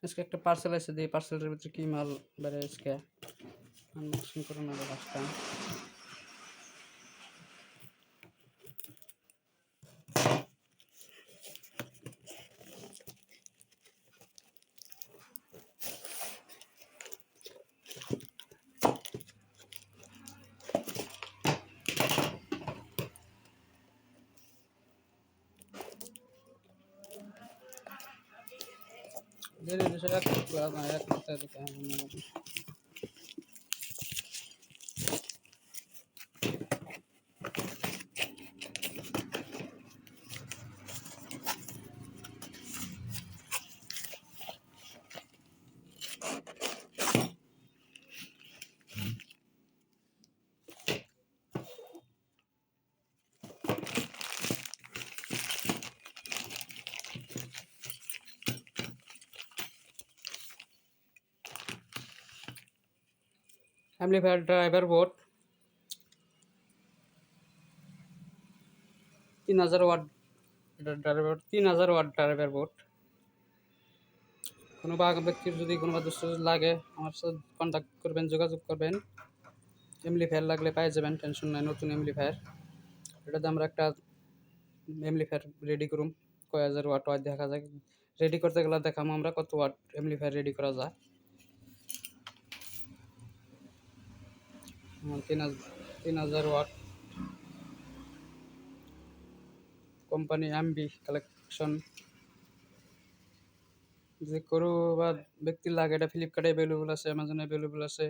আজকে একটা পার্সেল আছে, দিয়ে পার্সেলের ভিতরে কি মাল বেড়ে আজকে আনবক্সিং করে নেবো ফার্স্ট টাইম। ধীরে ধীরে এক করতে অ্যাম্পলিফায়ার ড্রাইভার বোর্ড 3000 ওয়াট। এটা ড্রাইভার 3000 ওয়াট ড্রাইভার বোর্ড। কোনো ব্যক্তির যদি কোনো দোষ লাগে আমার সাথে কন্ট্যাক্ট করবেন, যোগাযোগ করবেন। অ্যাম্পলিফায়ার লাগলে পেয়ে যাবেন, টেনশন নাই। নতুন অ্যাম্পলিফায়ার, এটাতে আমরা একটা অ্যাম্পলিফায়ার রেডি করুম। কয় হাজার ওয়াট ওয়াট দেখা যায়, রেডি করতে গেলে দেখাবো আমরা কত ওয়াট অ্যাম্পলিফায়ার রেডি করা যায়। 3000 ওয়াট, কোম্পানি এমবি কালেকশন। যে করু বা ব্যক্তির লাগে, এটা ফ্লিপকার্টে অ্যাভেলেবল আছে, অ্যামাজনে অ্যাভেলেবল আছে।